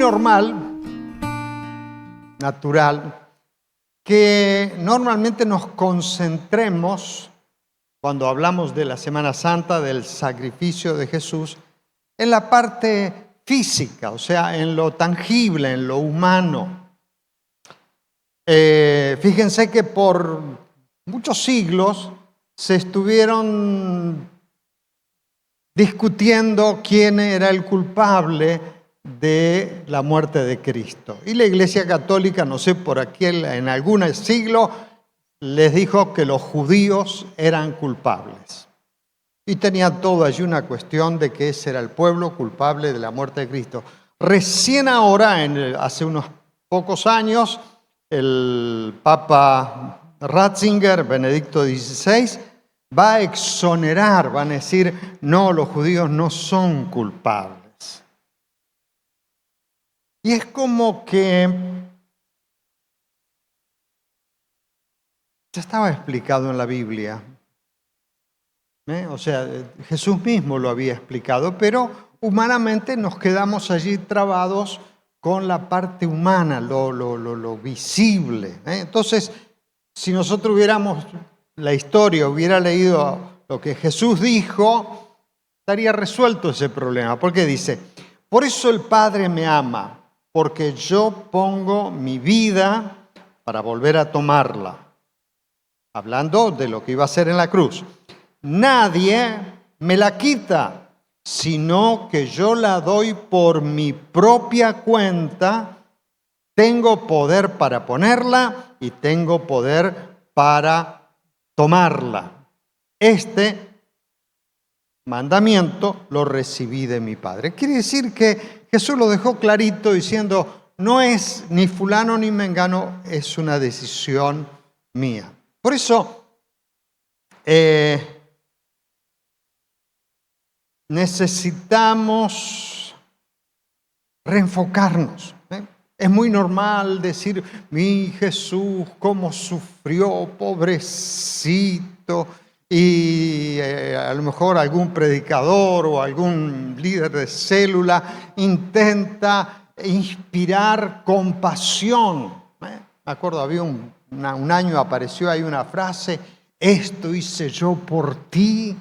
normal, natural, que normalmente nos concentremos, cuando hablamos de la Semana Santa, del sacrificio de Jesús, en la parte física, o sea, en lo tangible, en lo humano. Fíjense que por muchos siglos se estuvieron discutiendo quién era el culpable de la muerte de Cristo. Y la Iglesia Católica, no sé, por aquí en algún siglo, les dijo que los judíos eran culpables. Y tenía todo allí una cuestión de que ese era el pueblo culpable de la muerte de Cristo. Recién ahora, hace unos pocos años, el Papa Ratzinger, Benedicto XVI, va a exonerar, van a decir, no, los judíos no son culpables. Y es como que ya estaba explicado en la Biblia. O sea, Jesús mismo lo había explicado, pero humanamente nos quedamos allí trabados con la parte humana, lo visible. Entonces, si nosotros hubiéramos la historia, hubiera leído lo que Jesús dijo, estaría resuelto ese problema. Porque dice, por eso el Padre me ama, porque yo pongo mi vida para volver a tomarla. Hablando de lo que iba a hacer en la cruz. Nadie me la quita, sino que yo la doy por mi propia cuenta. Tengo poder para ponerla y tengo poder para tomarla. Este mandamiento lo recibí de mi Padre. Quiere decir que Jesús lo dejó clarito diciendo, no es ni fulano ni mengano, es una decisión mía. Por eso, necesitamos reenfocarnos. Es muy normal decir, mi Jesús, cómo sufrió, pobrecito. Y a lo mejor algún predicador o algún líder de célula intenta inspirar compasión. Me acuerdo, había un año apareció ahí una frase, esto hice yo por ti,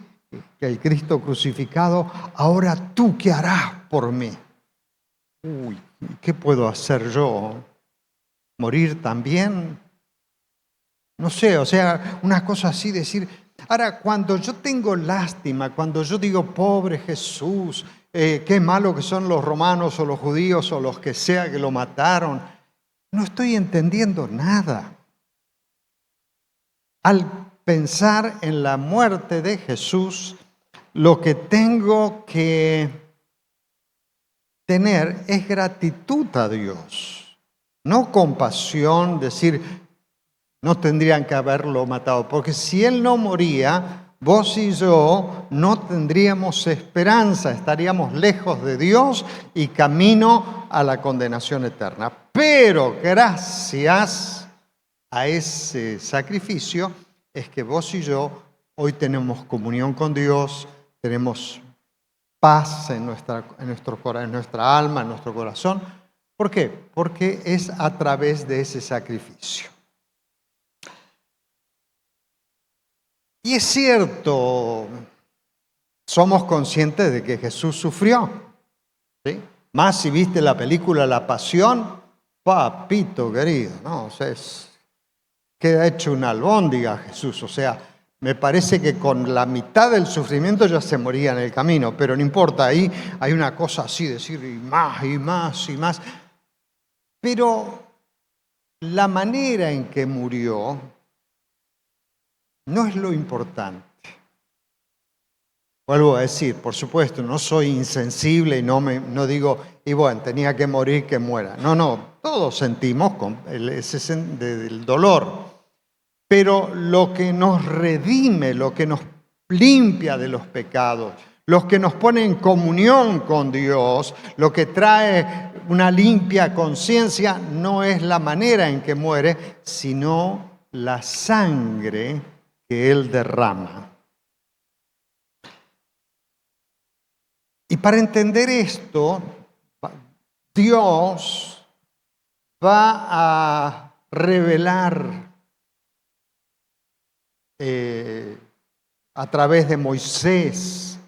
que el Cristo crucificado, ahora tú qué harás por mí. Uy, ¿qué puedo hacer yo? ¿Morir también? No sé, o sea, una cosa así, decir, ahora cuando yo tengo lástima, cuando yo digo, pobre Jesús, qué malo que son los romanos o los judíos o los que sea que lo mataron, no estoy entendiendo nada. Al pensar en la muerte de Jesús, lo que tengo que tener es gratitud a Dios, no compasión, decir, no tendrían que haberlo matado, porque si Él no moría, vos y yo no tendríamos esperanza, estaríamos lejos de Dios y camino a la condenación eterna. Pero gracias a ese sacrificio es que vos y yo hoy tenemos comunión con Dios, tenemos paz en nuestra alma, en nuestro corazón. ¿Por qué? Porque es a través de ese sacrificio. Y es cierto, somos conscientes de que Jesús sufrió, ¿sí? Más si viste la película La Pasión, papito querido, ¿no? O sea, queda hecho una albóndiga Jesús, o sea, me parece que con la mitad del sufrimiento ya se moría en el camino, pero no importa, ahí hay una cosa así, decir, y más, y más, y más. Pero la manera en que murió no es lo importante. Vuelvo a decir, por supuesto, no soy insensible y no digo, y bueno, tenía que morir, que muera. No, todos sentimos el dolor. Pero lo que nos redime, lo que nos limpia de los pecados, lo que nos pone en comunión con Dios, lo que trae una limpia conciencia, no es la manera en que muere, sino la sangre que Él derrama. Y para entender esto, Dios va a revelar a través de Moisés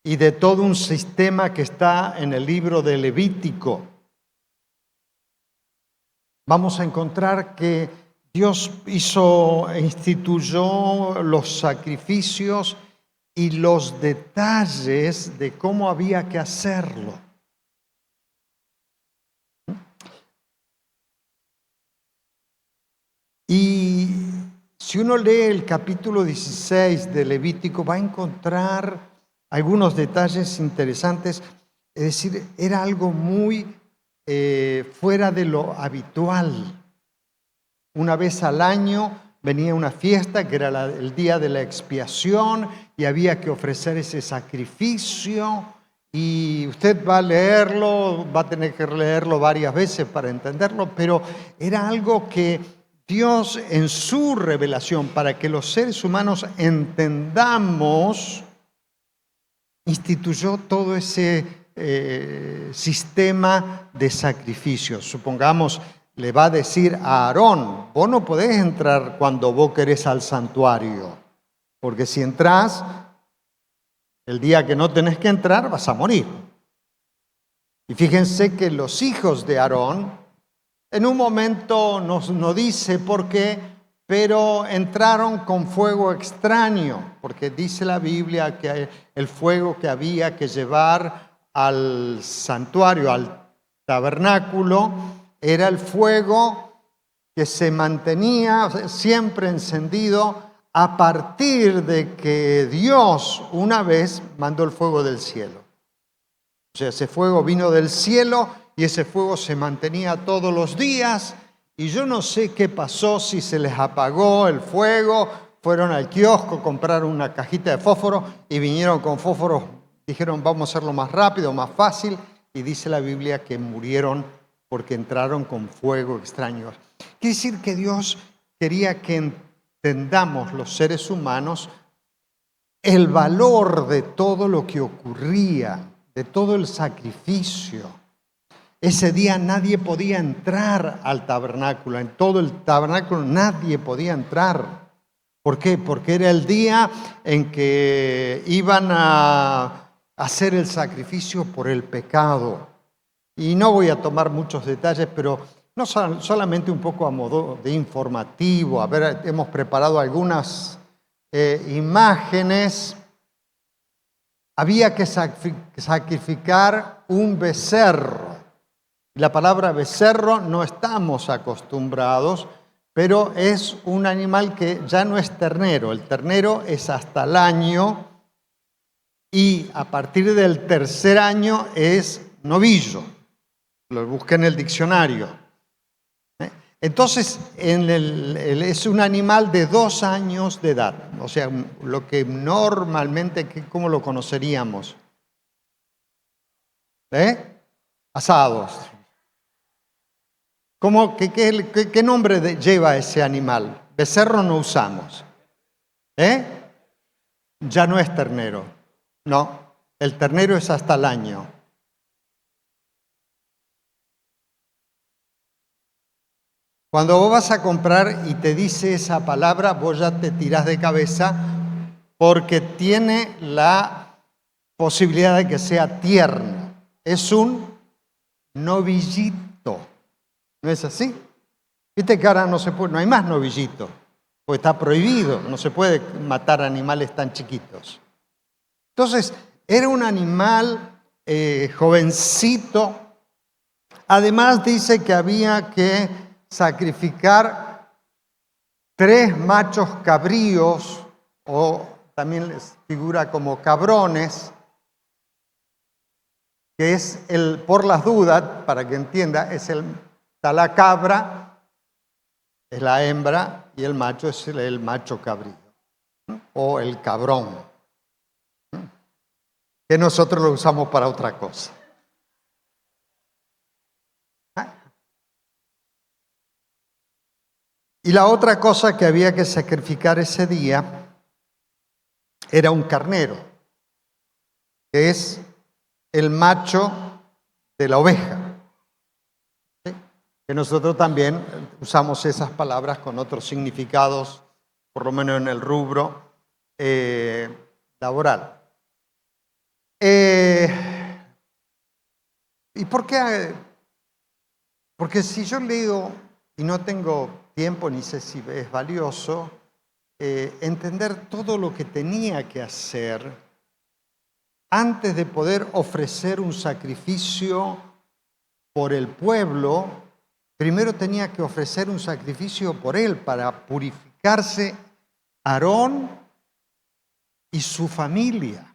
y de todo un sistema que está en el libro de Levítico. Vamos a encontrar que Dios instituyó los sacrificios y los detalles de cómo había que hacerlo. Y si uno lee el capítulo 16 de Levítico, va a encontrar algunos detalles interesantes. Es decir, era algo muy fuera de lo habitual. Una vez al año venía una fiesta que era el día de la expiación y había que ofrecer ese sacrificio. Y usted va a leerlo, va a tener que leerlo varias veces para entenderlo, pero era algo que Dios en su revelación, para que los seres humanos entendamos, instituyó todo ese sistema de sacrificios. Supongamos, le va a decir a Aarón, vos no podés entrar cuando vos querés al santuario, porque si entrás, el día que no tenés que entrar, vas a morir. Y fíjense que los hijos de Aarón, en un momento no dice por qué, pero entraron con fuego extraño, porque dice la Biblia que el fuego que había que llevar al santuario, al tabernáculo, era el fuego que se mantenía siempre encendido a partir de que Dios una vez mandó el fuego del cielo. O sea, ese fuego vino del cielo y ese fuego se mantenía todos los días. Y yo no sé qué pasó, si se les apagó el fuego, fueron al kiosco, compraron una cajita de fósforo y vinieron con fósforos. Dijeron, vamos a hacerlo más rápido, más fácil. Y dice la Biblia que murieron porque entraron con fuego extraño. Quiere decir que Dios quería que entendamos los seres humanos el valor de todo lo que ocurría, de todo el sacrificio. Ese día nadie podía entrar al tabernáculo, en todo el tabernáculo nadie podía entrar. ¿Por qué? Porque era el día en que iban a hacer el sacrificio por el pecado. Y no voy a tomar muchos detalles, pero no solamente un poco a modo de informativo. A ver, hemos preparado algunas imágenes. Había que sacrificar un becerro. La palabra becerro no estamos acostumbrados, pero es un animal que ya no es ternero. El ternero es hasta el año y a partir del tercer año es novillo. Lo busqué en el diccionario. Entonces, es un animal de 2 años de edad. O sea, lo que normalmente, ¿cómo lo conoceríamos? Asados. ¿Qué nombre lleva ese animal? Becerro no usamos. Ya no es ternero. No, el ternero es hasta el año. Cuando vos vas a comprar y te dice esa palabra, vos ya te tirás de cabeza porque tiene la posibilidad de que sea tierno. Es un novillito. ¿No es así? Viste que ahora no hay más novillito, porque está prohibido, no se puede matar animales tan chiquitos. Entonces, era un animal jovencito. Además dice que había que sacrificar 3 machos cabríos, o también les figura como cabrones, que es por las dudas, para que entienda, está la cabra, es la hembra, y el macho es el macho cabrío, o el cabrón, que nosotros lo usamos para otra cosa. Y la otra cosa que había que sacrificar ese día era un carnero, que es el macho de la oveja. ¿Sí? Que nosotros también usamos esas palabras con otros significados, por lo menos en el rubro laboral. ¿Y por qué? Porque si yo leo y no tengo tiempo, ni sé si es valioso, entender todo lo que tenía que hacer antes de poder ofrecer un sacrificio por el pueblo, primero tenía que ofrecer un sacrificio por él para purificarse Aarón y su familia.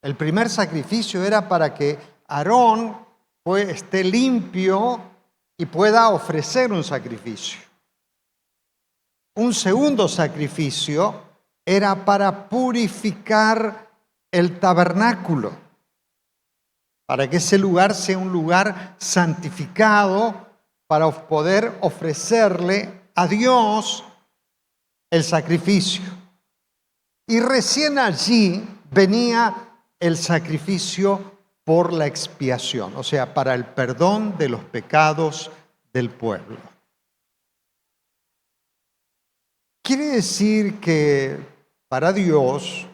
El primer sacrificio era para que Aarón esté limpio y pueda ofrecer un sacrificio. Un segundo sacrificio era para purificar el tabernáculo, para que ese lugar sea un lugar santificado para poder ofrecerle a Dios el sacrificio. Y recién allí venía el sacrificio por la expiación, o sea, para el perdón de los pecados del pueblo. Quiere decir que para Dios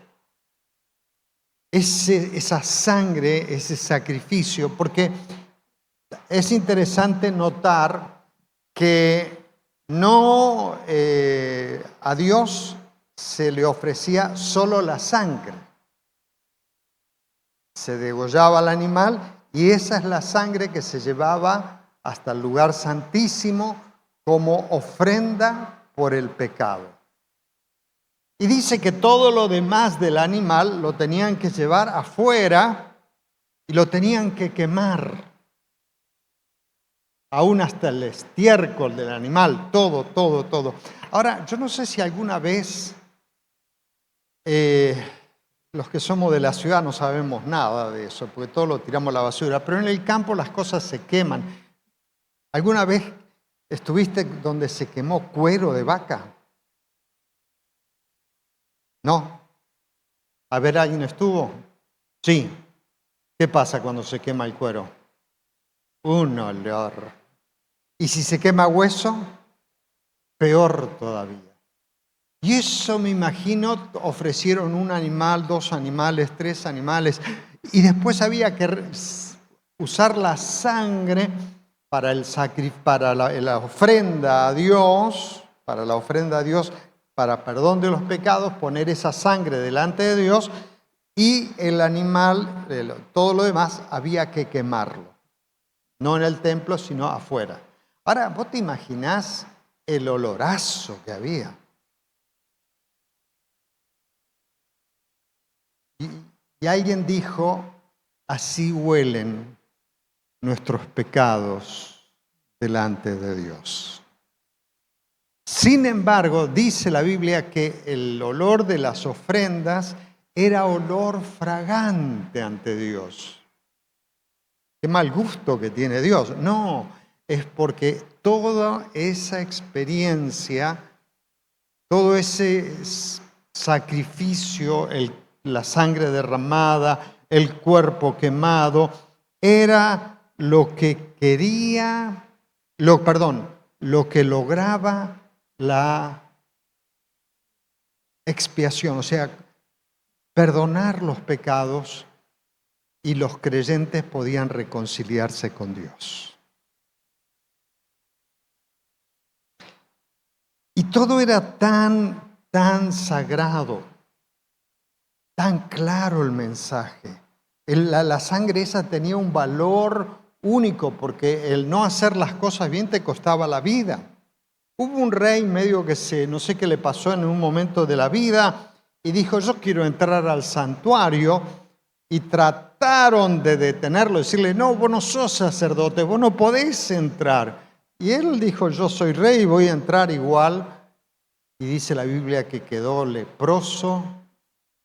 esa sangre, ese sacrificio, porque es interesante notar que no a Dios se le ofrecía solo la sangre. Se degollaba al animal y esa es la sangre que se llevaba hasta el lugar santísimo como ofrenda por el pecado. Y dice que todo lo demás del animal lo tenían que llevar afuera y lo tenían que quemar. Aún hasta el estiércol del animal, todo. Ahora, yo no sé si alguna vez los que somos de la ciudad no sabemos nada de eso, porque todo lo tiramos a la basura, pero en el campo las cosas se queman. ¿Alguna vez estuviste donde se quemó cuero de vaca? ¿No? A ver, ¿alguien estuvo? Sí. ¿Qué pasa cuando se quema el cuero? Un olor. Y si se quema hueso, peor todavía. Y eso me imagino, ofrecieron un animal, 2 animales, 3 animales, y después había que usar la sangre para la ofrenda a Dios, para perdón de los pecados, poner esa sangre delante de Dios, y el animal, todo lo demás, había que quemarlo. No en el templo, sino afuera. Ahora, ¿vos te imaginás el olorazo que había? Y alguien dijo, así huelen nuestros pecados delante de Dios. Sin embargo, dice la Biblia que el olor de las ofrendas era olor fragante ante Dios. Qué mal gusto que tiene Dios. No, es porque toda esa experiencia, todo ese sacrificio, la sangre derramada, el cuerpo quemado, era lo que lo que lograba la expiación, o sea, perdonar los pecados, y los creyentes podían reconciliarse con Dios. Y todo era tan sagrado, tan claro el mensaje. La sangre esa tenía un valor único porque el no hacer las cosas bien te costaba la vida. Hubo un rey medio que no sé qué le pasó en un momento de la vida y dijo, yo quiero entrar al santuario, y trataron de detenerlo, decirle, no, vos no sos sacerdote, vos no podés entrar. Y él dijo, yo soy rey y voy a entrar igual. Y dice la Biblia que quedó leproso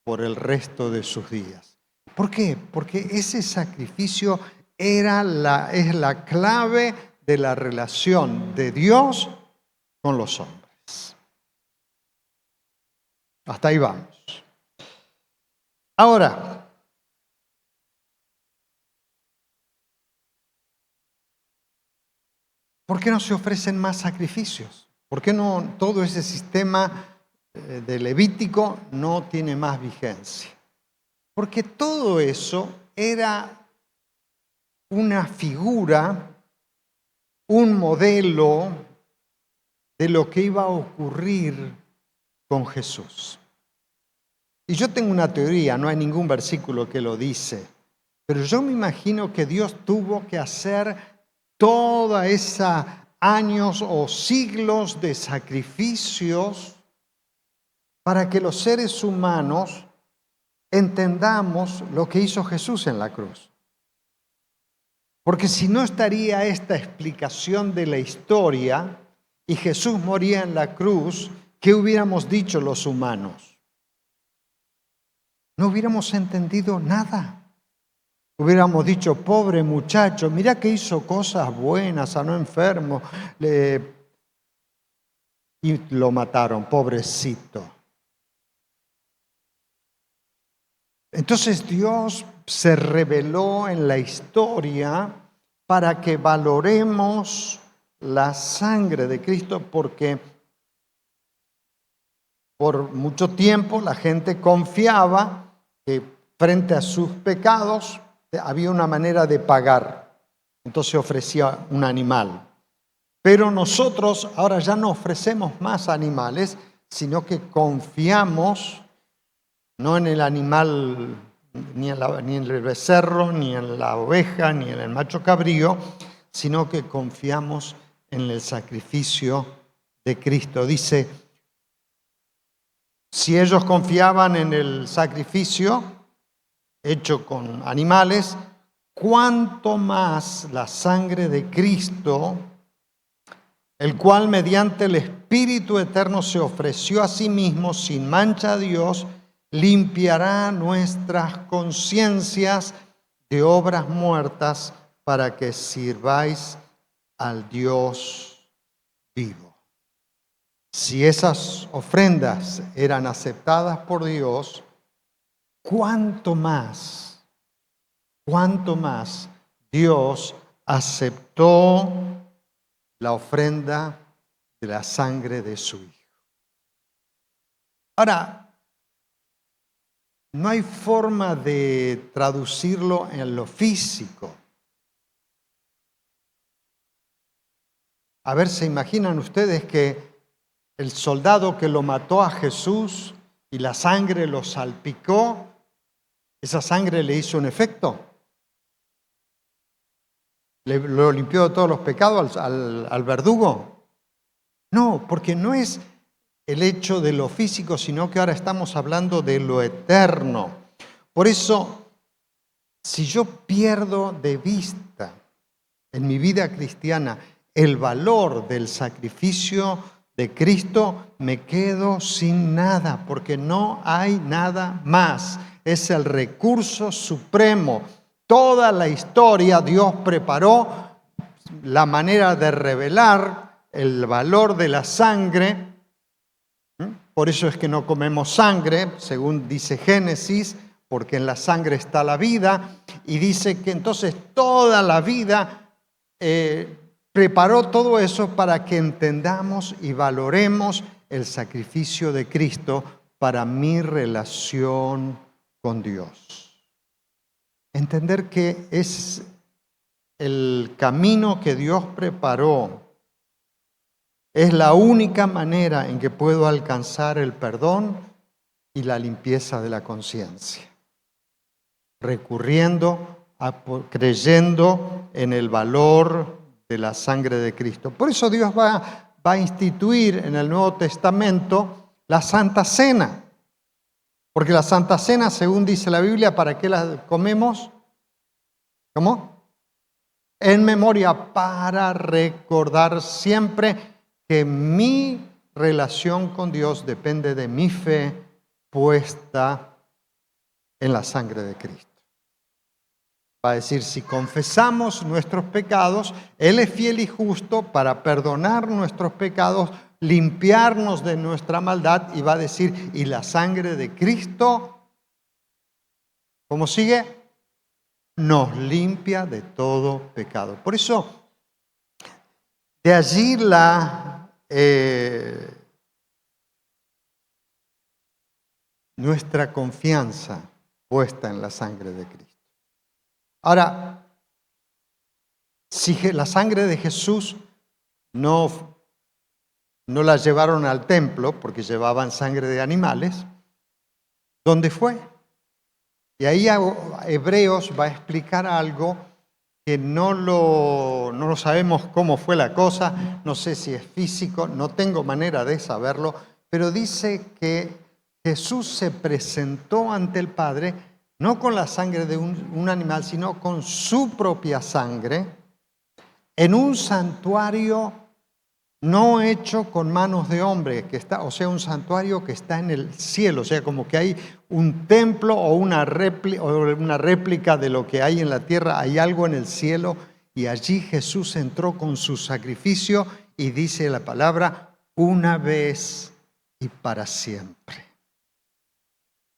por el resto de sus días. ¿Por qué? Porque ese sacrificio es la clave de la relación de Dios con los hombres. Hasta ahí vamos. Ahora, ¿por qué no se ofrecen más sacrificios? ¿Por qué no todo ese sistema de Levítico no tiene más vigencia? Porque todo eso era una figura, un modelo de lo que iba a ocurrir con Jesús. Y yo tengo una teoría, no hay ningún versículo que lo dice, pero yo me imagino que Dios tuvo que hacer toda esa años o siglos de sacrificios para que los seres humanos entendamos lo que hizo Jesús en la cruz. Porque si no estaría esta explicación de la historia y Jesús moría en la cruz, ¿qué hubiéramos dicho los humanos? No hubiéramos entendido nada. Hubiéramos dicho, pobre muchacho, mira que hizo cosas buenas, sanó enfermo, y lo mataron, pobrecito. Entonces Dios se reveló en la historia para que valoremos la sangre de Cristo, porque por mucho tiempo la gente confiaba que frente a sus pecados había una manera de pagar. Entonces ofrecía un animal. Pero nosotros ahora ya no ofrecemos más animales, sino que confiamos no en el animal, ni en el becerro, ni en la oveja, ni en el macho cabrío, sino que confiamos en el sacrificio de Cristo. Dice, si ellos confiaban en el sacrificio hecho con animales, ¿cuánto más la sangre de Cristo, el cual mediante el Espíritu Eterno se ofreció a sí mismo sin mancha a Dios, limpiará nuestras conciencias de obras muertas para que sirváis al Dios vivo? Si esas ofrendas eran aceptadas por Dios, ¿cuánto más Dios aceptó la ofrenda de la sangre de su Hijo? Ahora, no hay forma de traducirlo en lo físico. A ver, ¿se imaginan ustedes que el soldado que lo mató a Jesús y la sangre lo salpicó, esa sangre le hizo un efecto? ¿Lo limpió de todos los pecados al verdugo? No, porque no es el hecho de lo físico, sino que ahora estamos hablando de lo eterno. Por eso, si yo pierdo de vista en mi vida cristiana el valor del sacrificio de Cristo, me quedo sin nada, porque no hay nada más. Es el recurso supremo. Toda la historia Dios preparó la manera de revelar el valor de la sangre. Por eso es que no comemos sangre, según dice Génesis, porque en la sangre está la vida. Y dice que entonces toda la vida preparó todo eso para que entendamos y valoremos el sacrificio de Cristo para mi relación con Dios. Entender que es el camino que Dios preparó, es la única manera en que puedo alcanzar el perdón y la limpieza de la conciencia, creyendo en el valor de la sangre de Cristo. Por eso Dios va a instituir en el Nuevo Testamento la Santa Cena. Porque la Santa Cena, según dice la Biblia, ¿para qué la comemos? ¿Cómo? En memoria, para recordar siempre que mi relación con Dios depende de mi fe puesta en la sangre de Cristo. Va a decir, si confesamos nuestros pecados, Él es fiel y justo para perdonar nuestros pecados, limpiarnos de nuestra maldad, y va a decir, y la sangre de Cristo, ¿cómo sigue? Nos limpia de todo pecado. Por eso, De allí nuestra confianza puesta en la sangre de Cristo. Ahora, si la sangre de Jesús no la llevaron al templo porque llevaban sangre de animales, ¿dónde fue? Y ahí Hebreos va a explicar algo que no lo sabemos cómo fue la cosa, no sé si es físico, no tengo manera de saberlo, pero dice que Jesús se presentó ante el Padre no con la sangre de un animal, sino con su propia sangre en un santuario no hecho con manos de hombre, o sea, un santuario que está en el cielo, o sea, como que hay un templo o una réplica de lo que hay en la tierra, hay algo en el cielo, y allí Jesús entró con su sacrificio y dice la palabra, una vez y para siempre.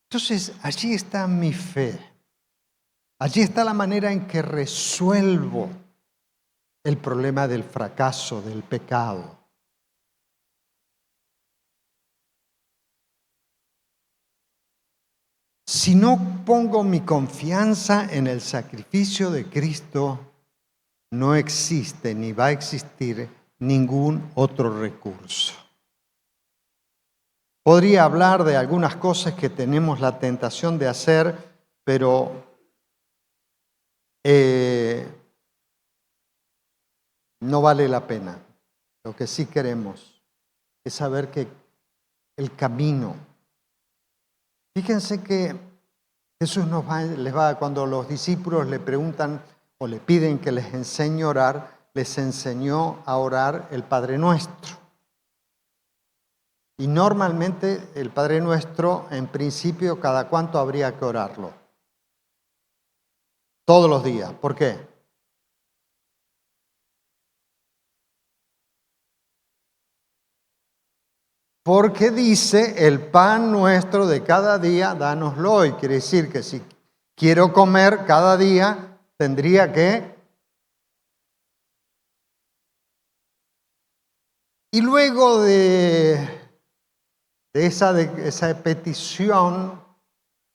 Entonces, allí está mi fe, allí está la manera en que resuelvo el problema del fracaso, del pecado. Si no pongo mi confianza en el sacrificio de Cristo, no existe ni va a existir ningún otro recurso. Podría hablar de algunas cosas que tenemos la tentación de hacer, pero no vale la pena. Lo que sí queremos es saber que el camino. Fíjense que Jesús cuando los discípulos le preguntan o le piden que les enseñe a orar, les enseñó a orar el Padre Nuestro. Y normalmente el Padre Nuestro, en principio, ¿cada cuánto habría que orarlo? Todos los días. ¿Por qué? Porque dice, el pan nuestro de cada día, dánoslo hoy. Quiere decir que si quiero comer cada día, tendría que... Y luego de esa petición,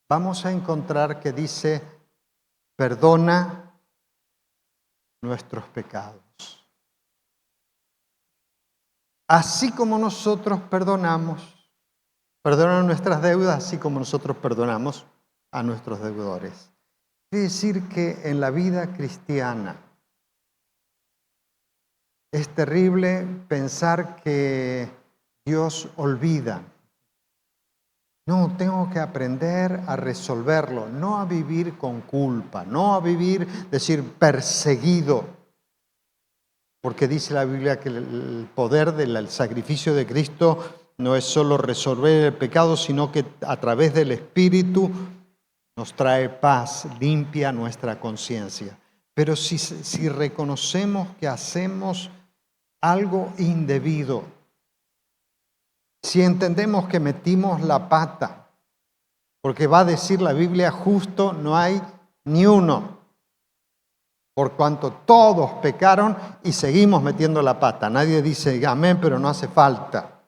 vamos a encontrar que dice, perdona nuestros pecados. Así como nosotros perdona nuestras deudas, así como nosotros perdonamos a nuestros deudores. Quiere decir que en la vida cristiana es terrible pensar que Dios olvida. No, tengo que aprender a resolverlo, no a vivir con culpa, no a vivir, perseguido. Porque dice la Biblia que el poder del sacrificio de Cristo no es solo resolver el pecado, sino que a través del Espíritu nos trae paz, limpia nuestra conciencia. Pero si reconocemos que hacemos algo indebido, si entendemos que metimos la pata, porque va a decir la Biblia, justo no hay ni uno, por cuanto todos pecaron y seguimos metiendo la pata. Nadie dice amén, pero no hace falta.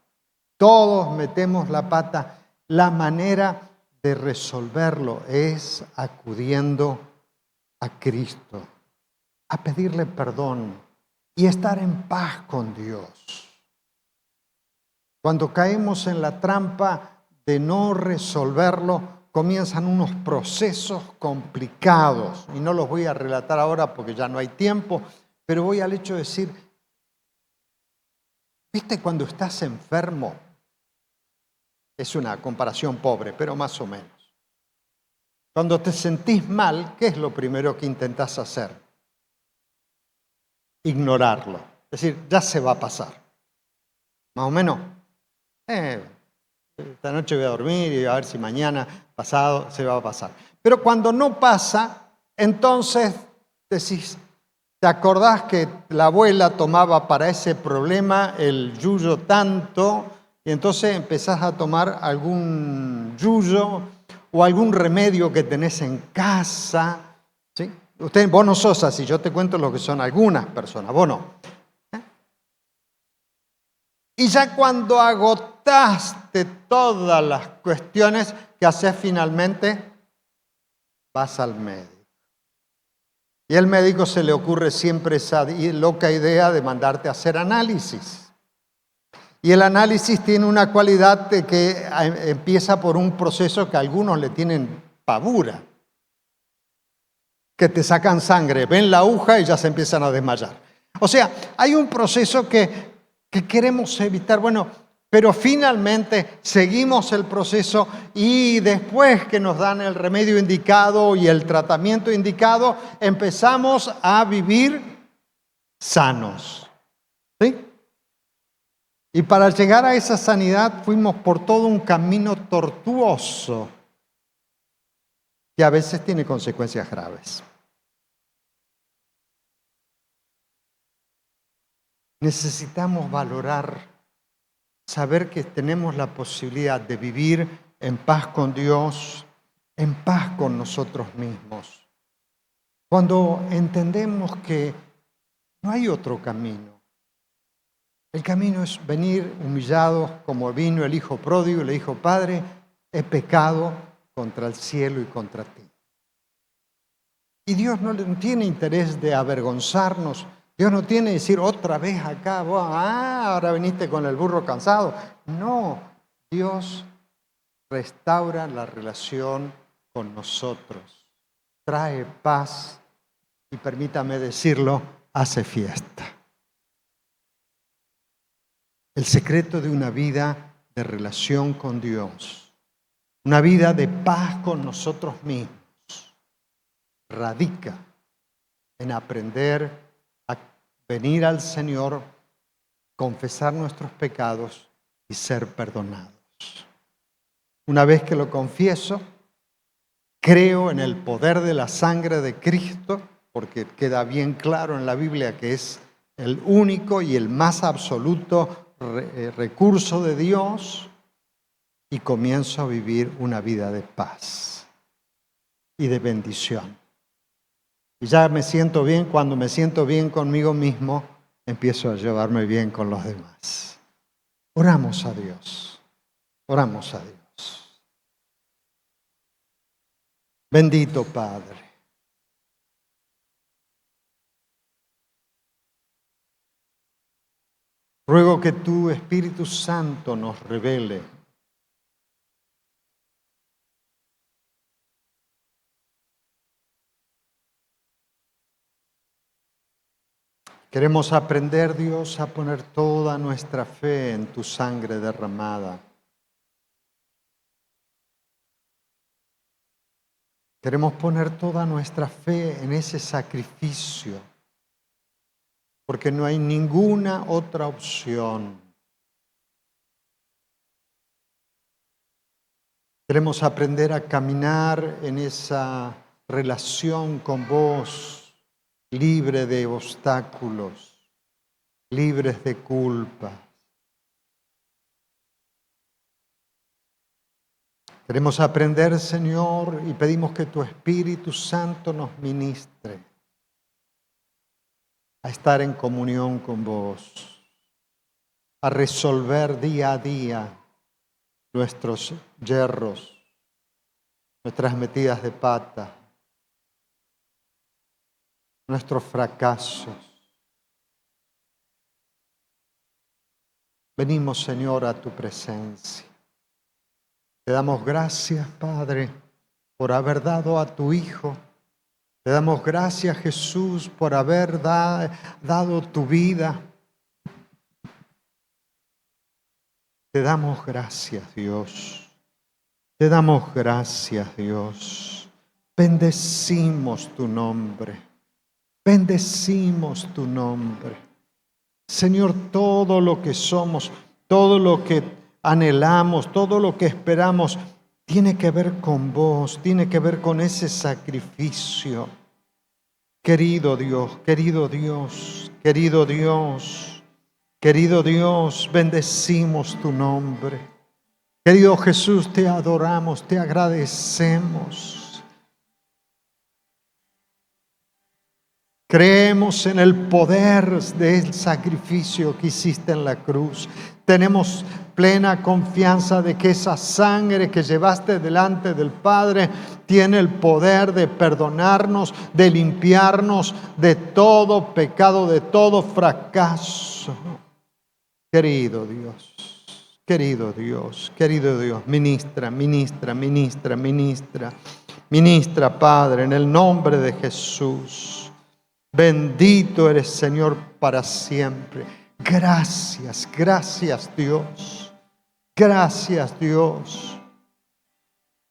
Todos metemos la pata. La manera de resolverlo es acudiendo a Cristo, a pedirle perdón y estar en paz con Dios. Cuando caemos en la trampa de no resolverlo, comienzan unos procesos complicados, y no los voy a relatar ahora porque ya no hay tiempo, pero voy al hecho de decir, ¿viste cuando estás enfermo? Es una comparación pobre, pero más o menos. Cuando te sentís mal, ¿qué es lo primero que intentás hacer? Ignorarlo. Es decir, ya se va a pasar. Más o menos. Esta noche voy a dormir y a ver si mañana, pasado, se va a pasar. Pero cuando no pasa, entonces decís, ¿te acordás que la abuela tomaba para ese problema el yuyo tanto? Y entonces empezás a tomar algún yuyo o algún remedio que tenés en casa. ¿Sí? Vos no sos así, yo te cuento lo que son algunas personas, vos no. Y ya cuando agotaste todas las cuestiones, ¿qué haces finalmente? Vas al médico. Y al médico se le ocurre siempre esa loca idea de mandarte a hacer análisis. Y el análisis tiene una cualidad de que empieza por un proceso que a algunos le tienen pavura. Que te sacan sangre, ven la aguja y ya se empiezan a desmayar. O sea, hay un proceso que queremos evitar. Bueno, pero finalmente seguimos el proceso y después que nos dan el remedio indicado y el tratamiento indicado, empezamos a vivir sanos. ¿Sí? Y para llegar a esa sanidad fuimos por todo un camino tortuoso que a veces tiene consecuencias graves. Necesitamos valorar, saber que tenemos la posibilidad de vivir en paz con Dios, en paz con nosotros mismos. Cuando entendemos que no hay otro camino. El camino es venir humillados como vino el hijo pródigo y le dijo: Padre, he pecado contra el cielo y contra ti. Y Dios no tiene interés de avergonzarnos. Dios no tiene que decir otra vez acá, ahora viniste con el burro cansado. No, Dios restaura la relación con nosotros, trae paz y, permítame decirlo, hace fiesta. El secreto de una vida de relación con Dios, una vida de paz con nosotros mismos, radica en aprender a venir al Señor, confesar nuestros pecados y ser perdonados. Una vez que lo confieso, creo en el poder de la sangre de Cristo, porque queda bien claro en la Biblia que es el único y el más absoluto recurso de Dios, y comienzo a vivir una vida de paz y de bendición. Y ya me siento bien. Cuando me siento bien conmigo mismo, empiezo a llevarme bien con los demás. Oramos a Dios. Oramos a Dios. Bendito Padre. Ruego que tu Espíritu Santo nos revele queremos aprender, Dios, a poner toda nuestra fe en tu sangre derramada. Queremos poner toda nuestra fe en ese sacrificio, porque no hay ninguna otra opción. Queremos aprender a caminar en esa relación con vos, libre de obstáculos, libres de culpa. Queremos aprender, Señor, y pedimos que tu Espíritu Santo nos ministre a estar en comunión con vos, a resolver día a día nuestros yerros, nuestras metidas de pata, nuestros fracasos. Venimos, Señor, a tu presencia. Te damos gracias, Padre, por haber dado a tu Hijo. Te damos gracias, Jesús, por haber dado tu vida. Te damos gracias, Dios. Te damos gracias, Dios. Bendecimos tu nombre. Bendecimos tu nombre. Señor, todo lo que somos, todo lo que anhelamos, todo lo que esperamos, tiene que ver con vos, tiene que ver con ese sacrificio. Querido Dios, querido Dios, querido Dios, querido Dios, bendecimos tu nombre. Querido Jesús, te adoramos, te agradecemos. Creemos en el poder del sacrificio que hiciste en la cruz. Tenemos plena confianza de que esa sangre que llevaste delante del Padre tiene el poder de perdonarnos, de limpiarnos de todo pecado, de todo fracaso. Querido Dios, ministra, Padre, en el nombre de Jesús. Bendito eres, Señor, para siempre. Gracias Dios. Gracias Dios.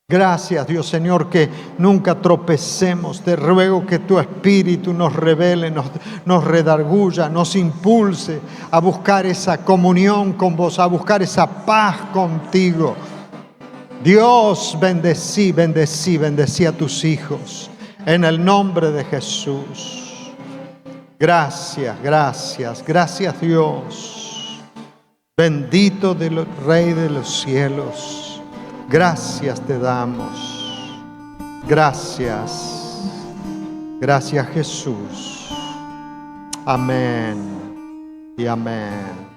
Gracias Dios, Señor, que nunca tropecemos. Te ruego que tu Espíritu nos revele, nos redarguya, nos impulse a buscar esa comunión con vos, a buscar esa paz contigo. Dios, bendecí a tus hijos en el nombre de Jesús. Gracias Dios. Bendito del Rey de los cielos. Gracias te damos. Gracias Jesús. Amén y amén.